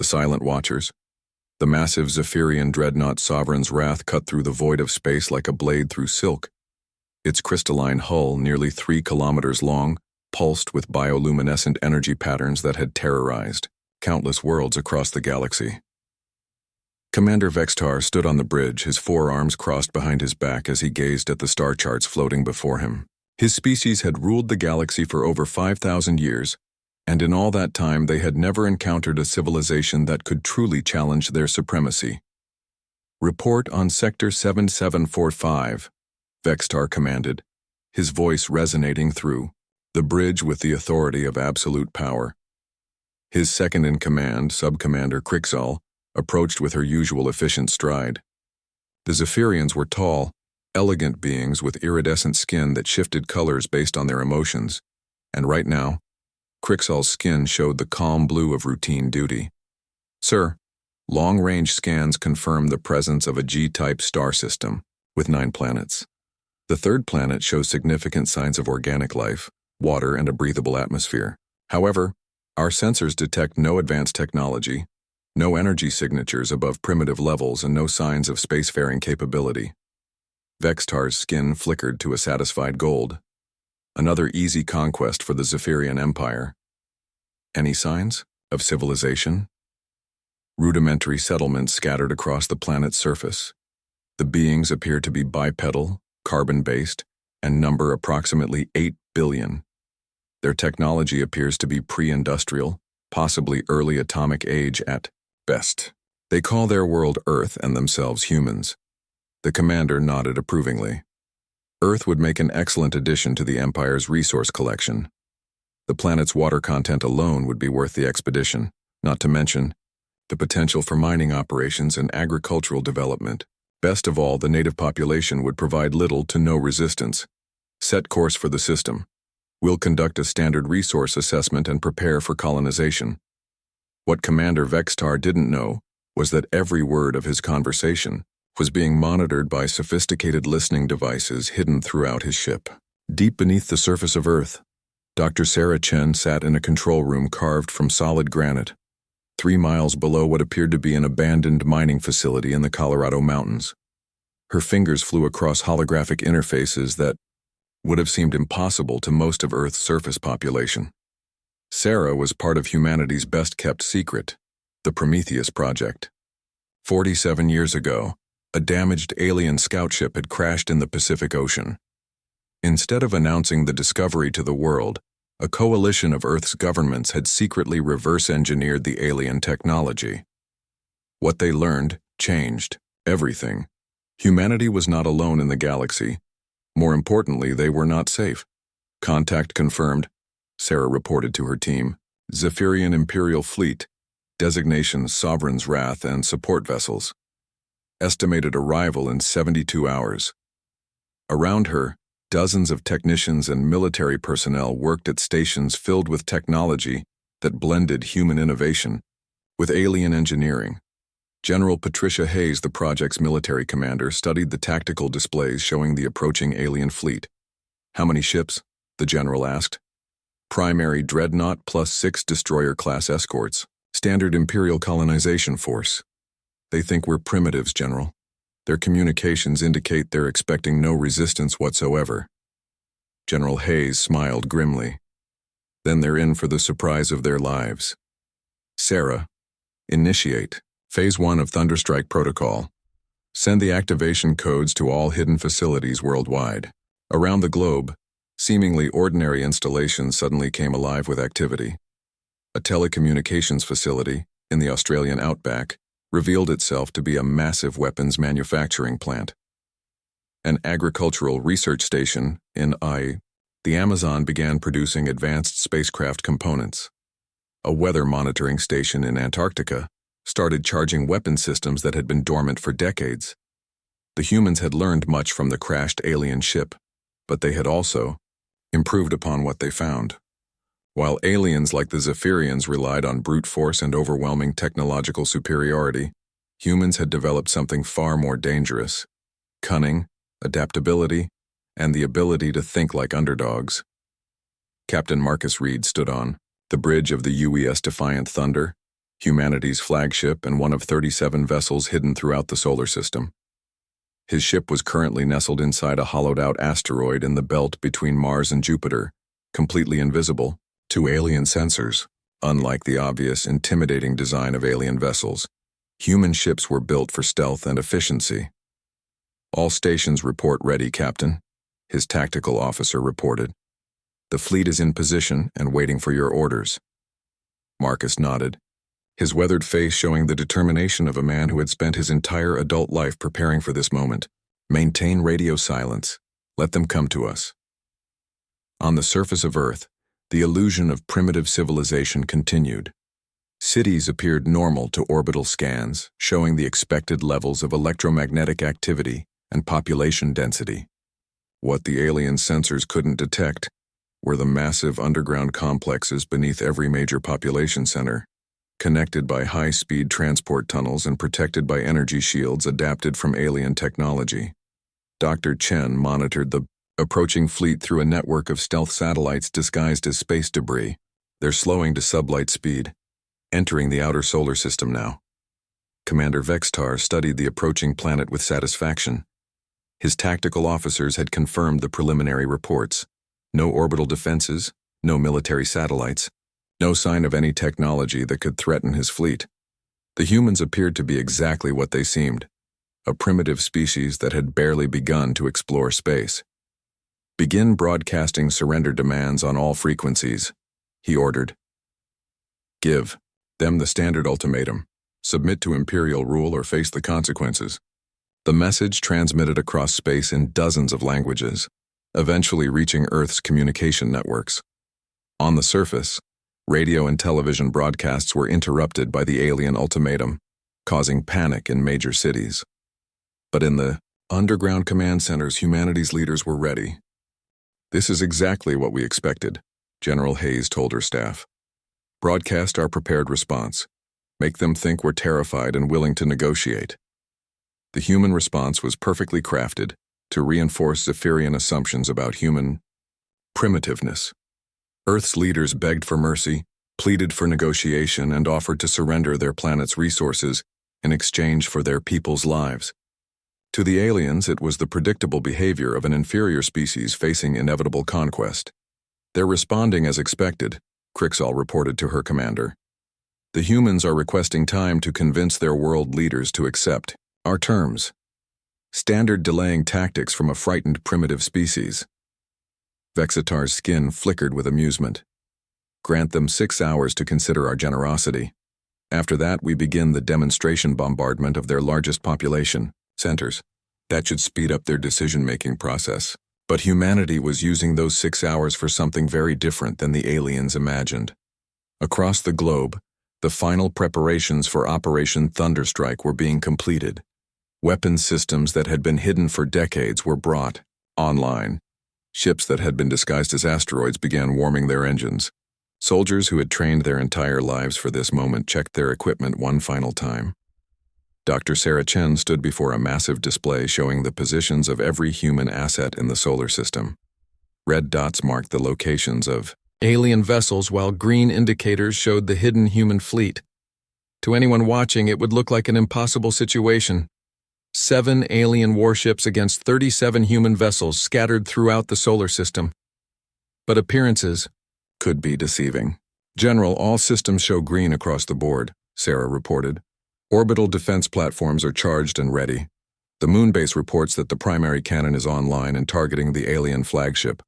silent watchers. The massive Zephyrian dreadnought sovereign's wrath cut through the void of space like a blade through silk. Its crystalline hull, nearly 3 kilometers long, pulsed with bioluminescent energy patterns that had terrorized countless worlds across the galaxy. Commander Vextar stood on the bridge, his forearms crossed behind his back as he gazed at the star charts floating before him. His species had ruled the galaxy for over 5,000 years, and in all that time they had never encountered a civilization that could truly challenge their supremacy. "Report on Sector 7745, Vextar commanded, his voice resonating through the bridge with the authority of absolute power. His second-in-command, Subcommander Crixall, approached with her usual efficient stride. The Zephyrians were tall, elegant beings with iridescent skin that shifted colors based on their emotions, and right now, Crixall's skin showed the calm blue of routine duty. "Sir, long-range scans confirm the presence of a G-type star system with 9 planets. The third planet shows significant signs of organic life, water, and a breathable atmosphere. However, our sensors detect no advanced technology, no energy signatures above primitive levels, and no signs of spacefaring capability." Vextar's skin flickered to a satisfied gold. Another easy conquest for the Zephyrian Empire. Any signs of civilization? Rudimentary settlements scattered across the planet's surface. The beings appear to be bipedal, carbon-based, and number approximately 8 billion. Their technology appears to be pre-industrial, possibly early atomic age at best. They call their world Earth and themselves humans. The commander nodded approvingly. Earth would make an excellent addition to the Empire's resource collection. The planet's water content alone would be worth the expedition, not to mention the potential for mining operations and agricultural development. Best of all, the native population would provide little to no resistance. Set course for the system. We'll conduct a standard resource assessment and prepare for colonization. What Commander Vextar didn't know was that every word of his conversation was being monitored by sophisticated listening devices hidden throughout his ship. Deep beneath the surface of Earth, Dr. Sarah Chen sat in a control room carved from solid granite, 3 miles below what appeared to be an abandoned mining facility in the Colorado mountains. Her fingers flew across holographic interfaces that would have seemed impossible to most of Earth's surface population. Sarah was part of humanity's best-kept secret, the Prometheus Project. 47 years ago, a damaged alien scout ship had crashed in the Pacific Ocean. Instead of announcing the discovery to the world, a coalition of Earth's governments had secretly reverse-engineered the alien technology. What they learned changed everything. Humanity was not alone in the galaxy. More importantly, they were not safe. "Contact confirmed," Sarah reported to her team. "Zephyrian Imperial Fleet, designation Sovereign's Wrath, and support vessels. Estimated arrival in 72 hours. Around her, dozens of technicians and military personnel worked at stations filled with technology that blended human innovation with alien engineering. General Patricia Hayes, the project's military commander, studied the tactical displays showing the approaching alien fleet. "How many ships?" the general asked. "Primary dreadnought plus 6 destroyer-class escorts. Standard Imperial colonization force. They think we're primitives, General. Their communications indicate they're expecting no resistance whatsoever." General Hayes smiled grimly. "Then they're in for the surprise of their lives." "Sarah, initiate Phase 1 of Thunderstrike Protocol. Send the activation codes to all hidden facilities worldwide." Around the globe, seemingly ordinary installations suddenly came alive with activity. A telecommunications facility in the Australian outback revealed itself to be a massive weapons manufacturing plant. An agricultural research station in the Amazon began producing advanced spacecraft components. A weather monitoring station in Antarctica started charging weapon systems that had been dormant for decades. The humans had learned much from the crashed alien ship, but they had also improved upon what they found. While aliens like the Zephyrians relied on brute force and overwhelming technological superiority, humans had developed something far more dangerous: cunning, adaptability, and the ability to think like underdogs. Captain Marcus Reed stood on the bridge of the UES Defiant Thunder, humanity's flagship and one of 37 vessels hidden throughout the solar system. His ship was currently nestled inside a hollowed-out asteroid in the belt between Mars and Jupiter, completely invisible to alien sensors. Unlike the obvious, intimidating design of alien vessels, human ships were built for stealth and efficiency. "All stations report ready, Captain," his tactical officer reported. "The fleet is in position and waiting for your orders." Marcus nodded, his weathered face showing the determination of a man who had spent his entire adult life preparing for this moment. "Maintain radio silence. Let them come to us." On the surface of Earth, the illusion of primitive civilization continued. Cities appeared normal to orbital scans, showing the expected levels of electromagnetic activity and population density. What the alien sensors couldn't detect were the massive underground complexes beneath every major population center, connected by high-speed transport tunnels and protected by energy shields adapted from alien technology. Dr. Chen monitored the approaching fleet through a network of stealth satellites disguised as space debris. "They're slowing to sublight speed, entering the outer solar system now." Commander Vextar studied the approaching planet with satisfaction. His tactical officers had confirmed the preliminary reports. No orbital defenses, no military satellites, no sign of any technology that could threaten his fleet. The humans appeared to be exactly what they seemed, a primitive species that had barely begun to explore space. "Begin broadcasting surrender demands on all frequencies," he ordered. "Give them the standard ultimatum. Submit to Imperial rule or face the consequences." The message transmitted across space in dozens of languages, eventually reaching Earth's communication networks. On the surface, radio and television broadcasts were interrupted by the alien ultimatum, causing panic in major cities. But in the underground command centers, humanity's leaders were ready. "This is exactly what we expected," General Hayes told her staff. "Broadcast our prepared response. Make them think we're terrified and willing to negotiate." The human response was perfectly crafted to reinforce Zephyrian assumptions about human primitiveness. Earth's leaders begged for mercy, pleaded for negotiation, and offered to surrender their planet's resources in exchange for their people's lives. To the aliens, it was the predictable behavior of an inferior species facing inevitable conquest. "They're responding as expected," Crixall reported to her commander. "The humans are requesting time to convince their world leaders to accept our terms. Standard delaying tactics from a frightened primitive species." Vexitar's skin flickered with amusement. "Grant them 6 hours to consider our generosity. After that, we begin the demonstration bombardment of their largest population centers. That should speed up their decision-making process." But humanity was using those 6 hours for something very different than the aliens imagined. Across the globe, the final preparations for Operation Thunderstrike were being completed. Weapons systems that had been hidden for decades were brought online. Ships that had been disguised as asteroids began warming their engines. Soldiers who had trained their entire lives for this moment checked their equipment one final time. Dr. Sarah Chen stood before a massive display showing the positions of every human asset in the solar system. Red dots marked the locations of alien vessels, while green indicators showed the hidden human fleet. To anyone watching, it would look like an impossible situation. 7 alien warships against 37 human vessels scattered throughout the solar system. But appearances could be deceiving. "General, all systems show green across the board," Sarah reported. "Orbital defense platforms are charged and ready. The Moonbase reports that the primary cannon is online and targeting the alien flagship.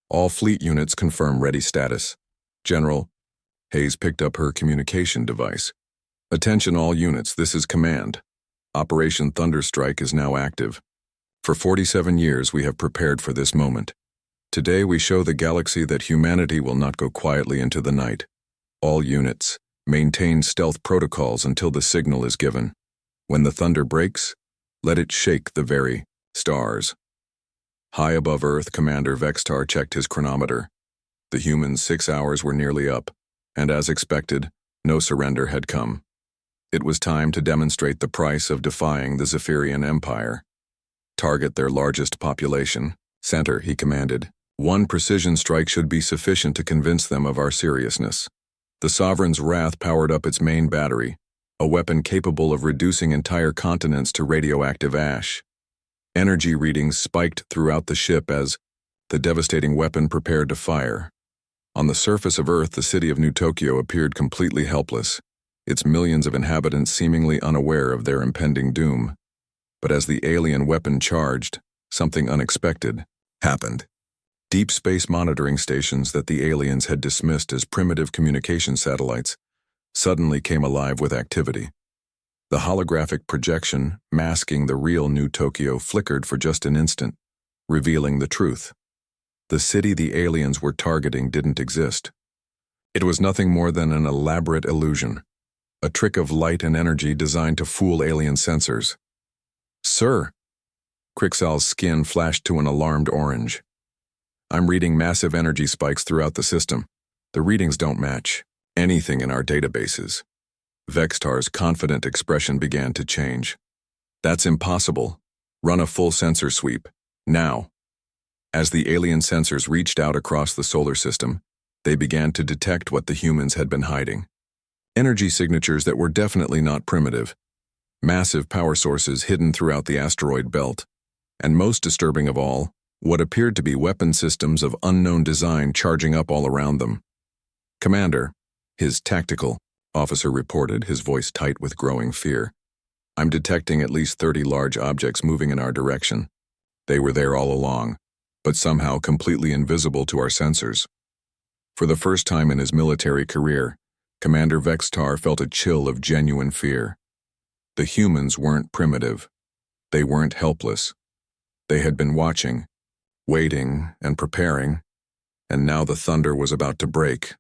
All fleet units confirm ready status." "General," Hayes picked up her communication device. "Attention all units, this is command. Operation Thunderstrike is now active. For 47 years we have prepared for this moment. Today we show the galaxy that humanity will not go quietly into the night. All units, maintain stealth protocols until the signal is given. When the thunder breaks, let it shake the very stars." High above Earth, Commander Vextar checked his chronometer. The humans' 6 hours were nearly up, and as expected, no surrender had come. It was time to demonstrate the price of defying the Zephyrian Empire. "Target their largest population center," he commanded. "One precision strike should be sufficient to convince them of our seriousness." The Sovereign's wrath powered up its main battery, a weapon capable of reducing entire continents to radioactive ash. Energy readings spiked throughout the ship as the devastating weapon prepared to fire. On the surface of Earth, the city of New Tokyo appeared completely helpless, its millions of inhabitants seemingly unaware of their impending doom. But as the alien weapon charged, something unexpected happened. Deep space monitoring stations that the aliens had dismissed as primitive communication satellites suddenly came alive with activity. The holographic projection masking the real New Tokyo flickered for just an instant, revealing the truth. The city the aliens were targeting didn't exist. It was nothing more than an elaborate illusion, a trick of light and energy designed to fool alien sensors. "Sir," Crixal's skin flashed to an alarmed orange. "I'm reading massive energy spikes throughout the system. The readings don't match anything in our databases." Vextar's confident expression began to change. "That's impossible. Run a full sensor sweep. Now." As the alien sensors reached out across the solar system, they began to detect what the humans had been hiding. Energy signatures that were definitely not primitive. Massive power sources hidden throughout the asteroid belt. And most disturbing of all, what appeared to be weapon systems of unknown design charging up all around them. "Commander," his tactical officer reported, his voice tight with growing fear. "I'm detecting at least 30 large objects moving in our direction. They were there all along, but somehow completely invisible to our sensors." For the first time in his military career, Commander Vextar felt a chill of genuine fear. The humans weren't primitive. They weren't helpless. They had been watching, waiting, and preparing, and now the thunder was about to break.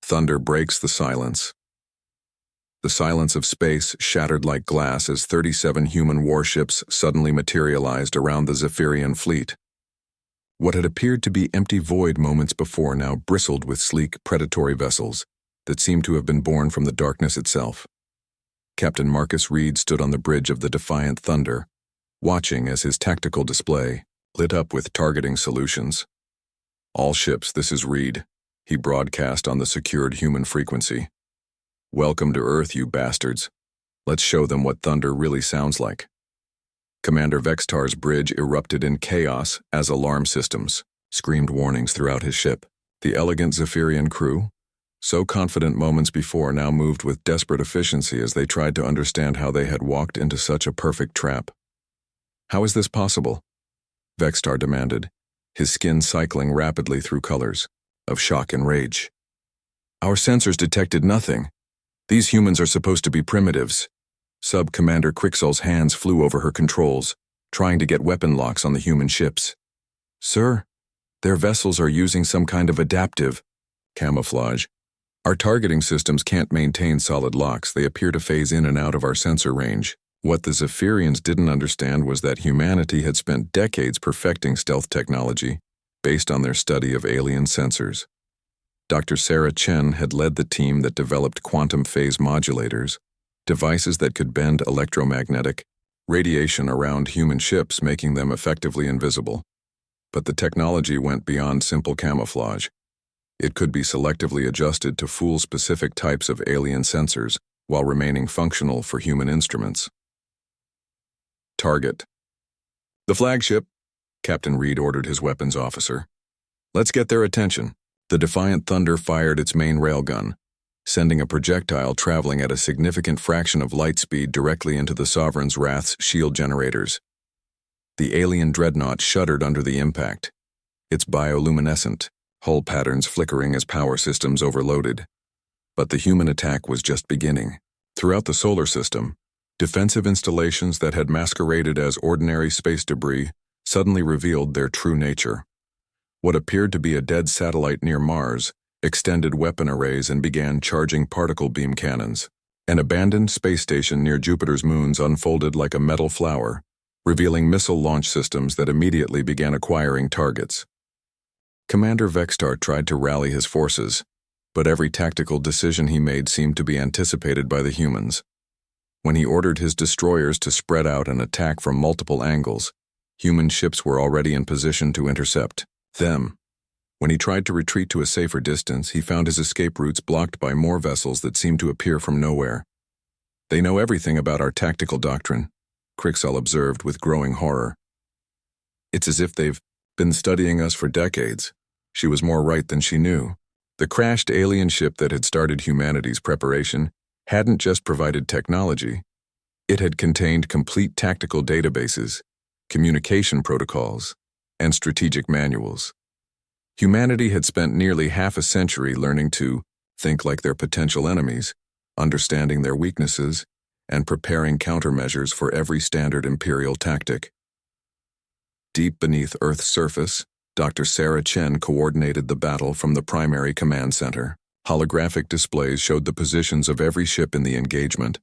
Thunder breaks the silence. The silence of space shattered like glass as 37 human warships suddenly materialized around the Zephyrian fleet. What had appeared to be empty void moments before now bristled with sleek, predatory vessels that seemed to have been born from the darkness itself. Captain Marcus Reed stood on the bridge of the Defiant Thunder, watching as his tactical display lit up with targeting solutions. "All ships, this is Reed," he broadcast on the secured human frequency. "Welcome to Earth, you bastards. Let's show them what thunder really sounds like." Commander Vextar's bridge erupted in chaos as alarm systems screamed warnings throughout his ship. The elegant Zephyrian crew, so confident moments before, now moved with desperate efficiency as they tried to understand how they had walked into such a perfect trap. "How is this possible?" Vextar demanded, his skin cycling rapidly through colors of shock and rage. "Our sensors detected nothing. These humans are supposed to be primitives." Sub-Commander Crixal's hands flew over her controls, trying to get weapon locks on the human ships. "Sir, their vessels are using some kind of adaptive camouflage. Our targeting systems can't maintain solid locks. They appear to phase in and out of our sensor range." What the Zephyrians didn't understand was that humanity had spent decades perfecting stealth technology based on their study of alien sensors. Dr. Sarah Chen had led the team that developed quantum phase modulators, devices that could bend electromagnetic radiation around human ships, making them effectively invisible. But the technology went beyond simple camouflage. It could be selectively adjusted to fool specific types of alien sensors while remaining functional for human instruments. "Target." "The flagship," Captain Reed ordered his weapons officer. "Let's get their attention." The Defiant Thunder fired its main railgun, sending a projectile traveling at a significant fraction of light speed directly into the Sovereign's Wrath's shield generators. The alien dreadnought shuddered under the impact, its bioluminescent hull patterns flickering as power systems overloaded. But the human attack was just beginning. Throughout the solar system, defensive installations that had masqueraded as ordinary space debris suddenly revealed their true nature. What appeared to be a dead satellite near Mars extended weapon arrays and began charging particle beam cannons. An abandoned space station near Jupiter's moons unfolded like a metal flower, revealing missile launch systems that immediately began acquiring targets. Commander Vextar tried to rally his forces, but every tactical decision he made seemed to be anticipated by the humans. When he ordered his destroyers to spread out and attack from multiple angles, human ships were already in position to intercept them. When he tried to retreat to a safer distance, he found his escape routes blocked by more vessels that seemed to appear from nowhere. "They know everything about our tactical doctrine," Crixall observed with growing horror. "It's as if they've been studying us for decades." She was more right than she knew. The crashed alien ship that had started humanity's preparation hadn't just provided technology. It had contained complete tactical databases, communication protocols, and strategic manuals. Humanity had spent nearly half a century learning to think like their potential enemies, understanding their weaknesses, and preparing countermeasures for every standard imperial tactic. Deep beneath Earth's surface, Dr. Sarah Chen coordinated the battle from the primary command center. Holographic displays showed the positions of every ship in the engagement,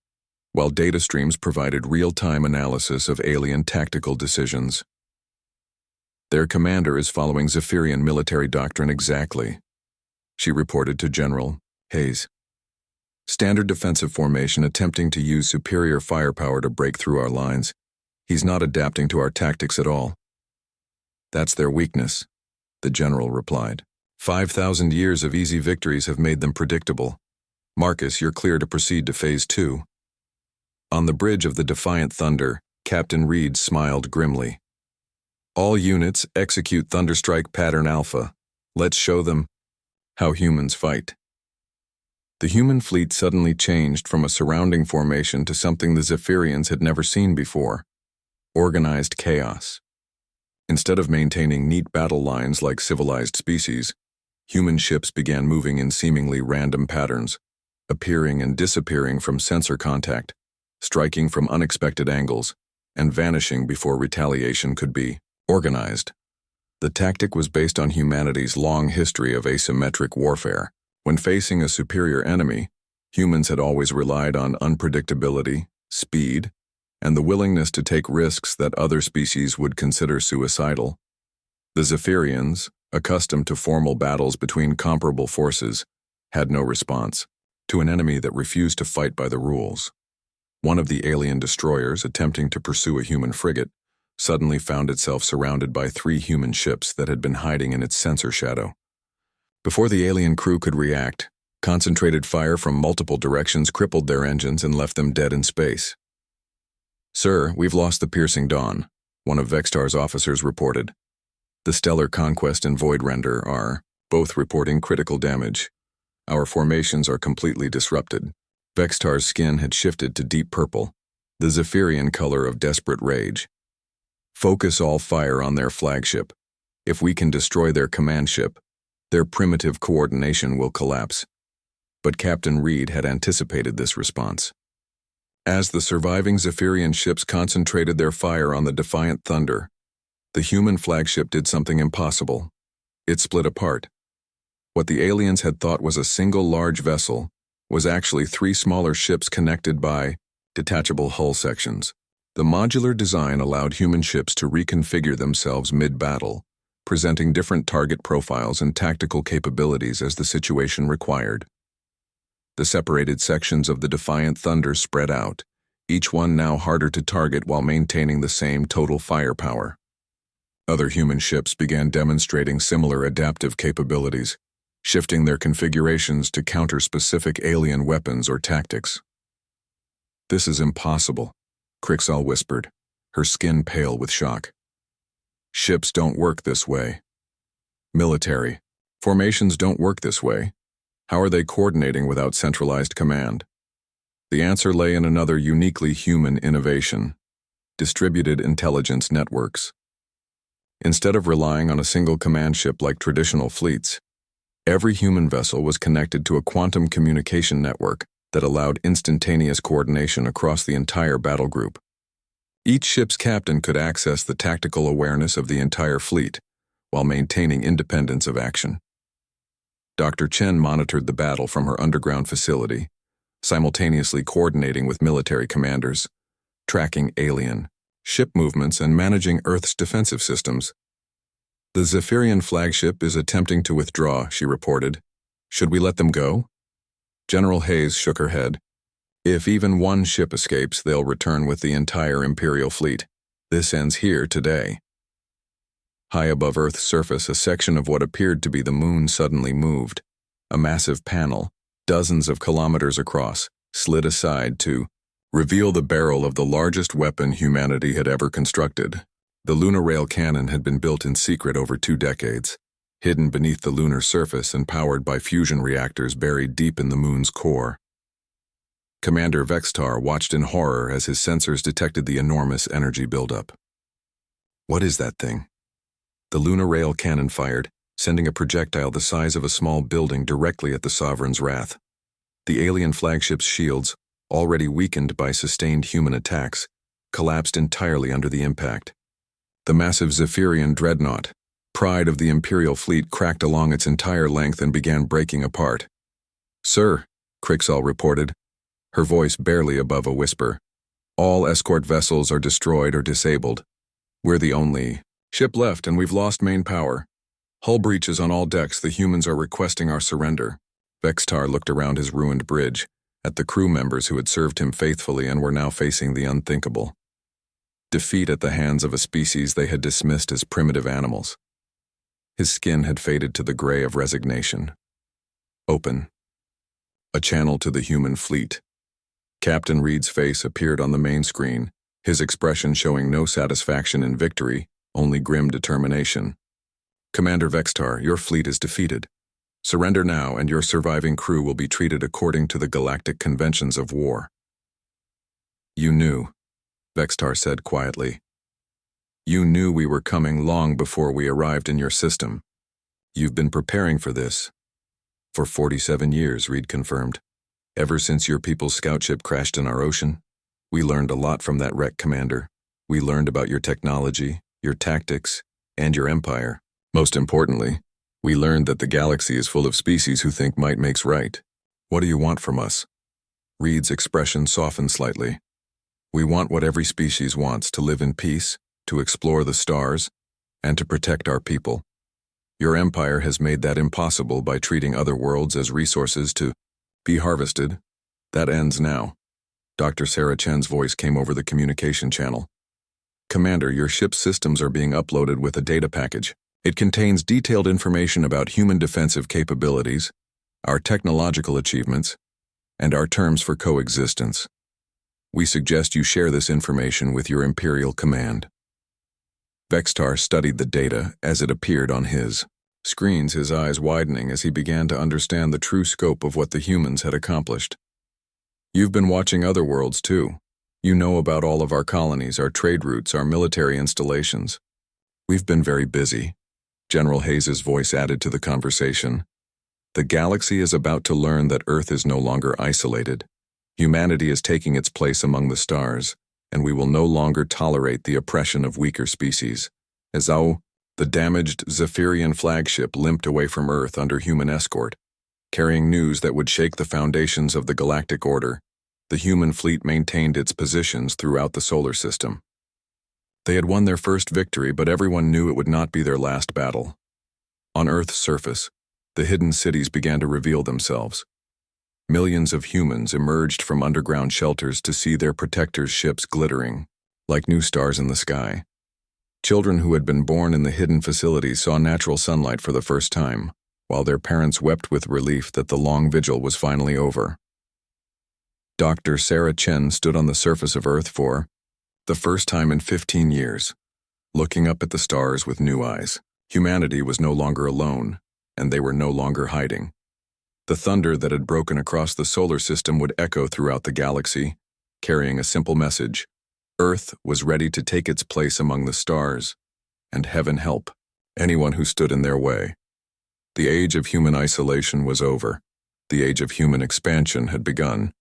while data streams provided real-time analysis of alien tactical decisions. "Their commander is following Zephyrian military doctrine exactly," she reported to General Hayes. "Standard defensive formation attempting to use superior firepower to break through our lines. He's not adapting to our tactics at all." "That's their weakness," the general replied. 5,000 years of easy victories have made them predictable. Marcus, you're clear to proceed to Phase 2. On the bridge of the Defiant Thunder, Captain Reed smiled grimly. "All units, execute Thunderstrike Pattern Alpha. Let's show them how humans fight." The human fleet suddenly changed from a surrounding formation to something the Zephyrians had never seen before: organized chaos. Instead of maintaining neat battle lines like civilized species, human ships began moving in seemingly random patterns, appearing and disappearing from sensor contact, striking from unexpected angles, and vanishing before retaliation could be organized. The tactic was based on humanity's long history of asymmetric warfare. When facing a superior enemy, humans had always relied on unpredictability, speed, and the willingness to take risks that other species would consider suicidal. The Zephyrians, accustomed to formal battles between comparable forces, had no response to an enemy that refused to fight by the rules. One of the alien destroyers, attempting to pursue a human frigate, suddenly found itself surrounded by 3 human ships that had been hiding in its sensor shadow. Before the alien crew could react, concentrated fire from multiple directions crippled their engines and left them dead in space. "Sir, we've lost the Piercing Dawn," one of Vextar's officers reported. The Stellar Conquest and Void Render are both reporting critical damage. "Our formations are completely disrupted." Vextar's skin had shifted to deep purple, the Zephyrian color of desperate rage. "Focus all fire on their flagship. If we can destroy their command ship, their primitive coordination will collapse." But Captain Reed had anticipated this response. As the surviving Zephyrian ships concentrated their fire on the Defiant Thunder, the human flagship did something impossible. It split apart. What the aliens had thought was a single large vessel was actually 3 smaller ships connected by detachable hull sections. The modular design allowed human ships to reconfigure themselves mid-battle, presenting different target profiles and tactical capabilities as the situation required. The separated sections of the Defiant Thunder spread out, each one now harder to target while maintaining the same total firepower. Other human ships began demonstrating similar adaptive capabilities, shifting their configurations to counter specific alien weapons or tactics. "This is impossible," Crixall whispered, her skin pale with shock. "Ships don't work this way. Military formations don't work this way. How are they coordinating without centralized command?" The answer lay in another uniquely human innovation: distributed intelligence networks. Instead of relying on a single command ship like traditional fleets, every human vessel was connected to a quantum communication network that allowed instantaneous coordination across the entire battle group. Each ship's captain could access the tactical awareness of the entire fleet, while maintaining independence of action. Dr. Chen monitored the battle from her underground facility, simultaneously coordinating with military commanders, tracking alien ship movements and managing Earth's defensive systems. "The Zephyrian flagship is attempting to withdraw," she reported. "Should we let them go?" General Hayes shook her head. "If even one ship escapes, they'll return with the entire Imperial fleet. This ends here today." High above Earth's surface, a section of what appeared to be the moon suddenly moved. A massive panel, dozens of kilometers across, slid aside to reveal the barrel of the largest weapon humanity had ever constructed. The lunar rail cannon had been built in secret over 2 decades, hidden beneath the lunar surface and powered by fusion reactors buried deep in the moon's core. Commander Vextar watched in horror as his sensors detected the enormous energy buildup. What is that thing? The lunar rail cannon fired, sending a projectile the size of a small building directly at the Sovereign's wrath. The alien flagship's shields, already weakened by sustained human attacks, collapsed entirely under the impact. The massive Zephyrian dreadnought, pride of the Imperial fleet, cracked along its entire length and began breaking apart. "Sir," Crixall reported, her voice barely above a whisper, "all escort vessels are destroyed or disabled. We're the only ship left and we've lost main power. Hull breaches on all decks. The humans are requesting our surrender." Vextar looked around his ruined bridge, at the crew members who had served him faithfully and were now facing the unthinkable. Defeat at the hands of a species they had dismissed as primitive animals. His skin had faded to the gray of resignation. Open. A channel to the human fleet. Captain Reed's face appeared on the main screen, his expression showing no satisfaction in victory, only grim determination. "Commander Vextar, your fleet is defeated. Surrender now and your surviving crew will be treated according to the galactic conventions of war." "You knew," Vextar said quietly. "You knew we were coming long before we arrived in your system. You've been preparing for this." "For 47 years, Reed confirmed. "Ever since your people's scout ship crashed in our ocean. We learned a lot from that wreck, Commander. We learned about your technology, your tactics, and your empire. Most importantly, we learned that the galaxy is full of species who think might makes right. What do you want from us?" Reed's expression softened slightly. "We want what every species wants, to live in peace, to explore the stars, and to protect our people. Your empire has made that impossible by treating other worlds as resources to be harvested. That ends now." Dr. Sarah Chen's voice came over the communication channel. "Commander, your ship's systems are being uploaded with a data package. It contains detailed information about human defensive capabilities, our technological achievements, and our terms for coexistence. We suggest you share this information with your Imperial command." Vextar studied the data as it appeared on his screens, his eyes widening as he began to understand the true scope of what the humans had accomplished. "You've been watching other worlds too. You know about all of our colonies, our trade routes, our military installations. We've been very busy." General Hayes's voice added to the conversation. "The galaxy is about to learn that Earth is no longer isolated. Humanity is taking its place among the stars, and we will no longer tolerate the oppression of weaker species." As the damaged Zephyrian flagship limped away from Earth under human escort, carrying news that would shake the foundations of the galactic order, the human fleet maintained its positions throughout the solar system. They had won their first victory, but everyone knew it would not be their last battle. On Earth's surface, the hidden cities began to reveal themselves. Millions of humans emerged from underground shelters to see their protectors' ships glittering, like new stars in the sky. Children who had been born in the hidden facilities saw natural sunlight for the first time, while their parents wept with relief that the long vigil was finally over. Dr. Sarah Chen stood on the surface of Earth for the first time in 15 years, looking up at the stars with new eyes. Humanity was no longer alone, and they were no longer hiding. The thunder that had broken across the solar system would echo throughout the galaxy, carrying a simple message. Earth was ready to take its place among the stars, and heaven help anyone who stood in their way. The age of human isolation was over. The age of human expansion had begun.